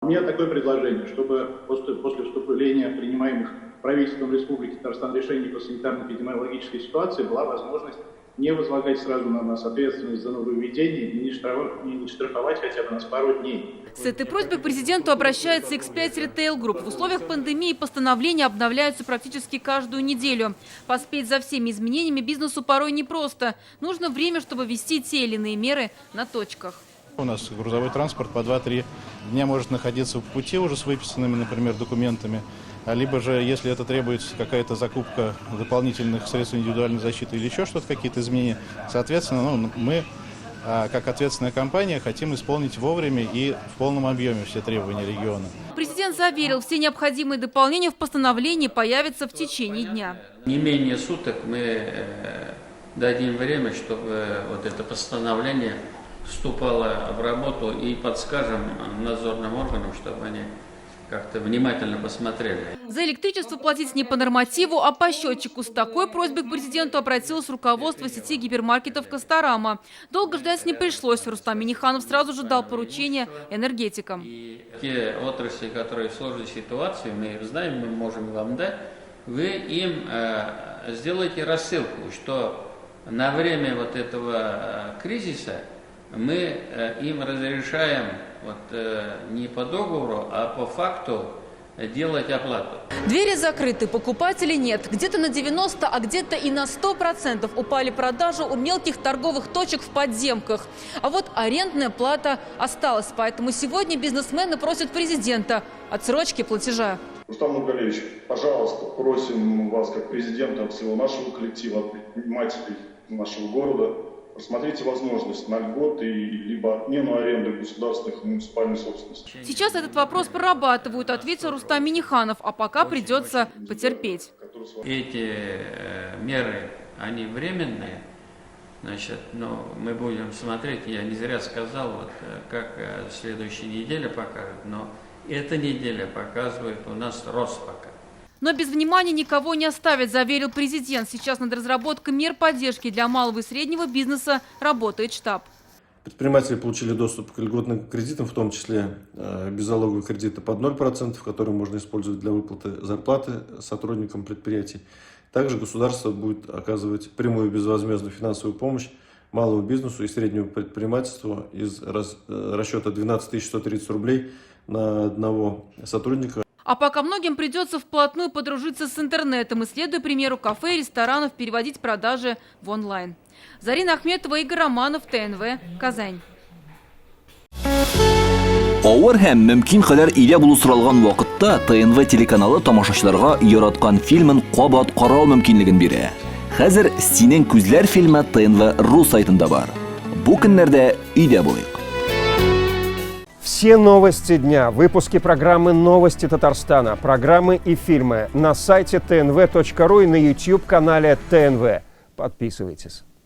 меня такое предложение, чтобы после вступления принимаемых правительством Республики Татарстан решений по санитарно-эпидемиологической ситуации была возможность не возлагать сразу на нас ответственность за нововведение и не штрафовать хотя бы нас пару дней. С этой просьбой к президенту обращается X5 Retail Group. В условиях пандемии постановления обновляются практически каждую неделю. Поспеть за всеми изменениями бизнесу порой непросто. Нужно время, чтобы ввести те или иные меры на точках. У нас грузовой транспорт по 2-3 дня может находиться в пути уже с выписанными, например, документами. Либо же, если это требуется какая-то закупка дополнительных средств индивидуальной защиты или еще что-то, какие-то изменения, соответственно, мы, как ответственная компания, хотим исполнить вовремя и в полном объеме все требования региона. Президент заверил, все необходимые дополнения в постановлении появятся в течение дня. Не менее суток мы дадим время, чтобы вот это постановление вступало в работу, и подскажем надзорным органам, чтобы они как-то внимательно посмотрели. За электричество платить не по нормативу, а по счетчику. С такой просьбой к президенту обратилось руководство сети гипермаркетов «Косторама». Долго ждать не пришлось. Рустам Минниханов сразу же дал поручение энергетикам. И те отрасли, которые в сложной ситуации, мы их знаем, мы можем вам дать, вы им сделаете рассылку, что на время вот этого кризиса мы им разрешаем не по договору, а по факту делать оплату. Двери закрыты, покупателей нет. Где-то на 90%, а где-то и на 100% упали продажи у мелких торговых точек в подземках. А вот арендная плата осталась. Поэтому сегодня бизнесмены просят президента отсрочки платежа. Рустам Нургалиевич, пожалуйста, просим вас как президента, от всего нашего коллектива, от предпринимателей нашего города, рассмотрите возможность на льготы либо отмену аренды государственных и муниципальной собственности. Сейчас этот вопрос прорабатывают, ответил Рустам Минниханов, а пока придется потерпеть. Эти меры, они временные, значит, но мы будем смотреть, я не зря сказал, как следующая неделя покажет, но эта неделя показывает у нас рост пока. Но без внимания никого не оставят, заверил президент. Сейчас над разработкой мер поддержки для малого и среднего бизнеса работает штаб. Предприниматели получили доступ к льготным кредитам, в том числе беззалоговые кредиты под 0%, которые можно использовать для выплаты зарплаты сотрудникам предприятий. Также государство будет оказывать прямую безвозмездную финансовую помощь малому бизнесу и среднему предпринимательству из расчета 12 130 рублей на одного сотрудника. А пока многим придется вплотную подружиться с интернетом и, следуя примеру кафе и ресторанов, переводить продажи в онлайн. Зарина Ахметова, Игорь Романов, ТНВ, Казань. Авыр һәм мөмкин кадәр илә булу соралган вакытта ТНВ телеканалы тамашачыларга яраткан фильмын кабат карау мөмкинлеген бирә. Хәзер «Синең күзләр» фильмы ТНВ.ру сайтында бар. Бу көннәрдә өйдә булыйк. Все новости дня, выпуски программы «Новости Татарстана», программы и фильмы на сайте tnv.ru и на YouTube-канале ТНВ. Подписывайтесь.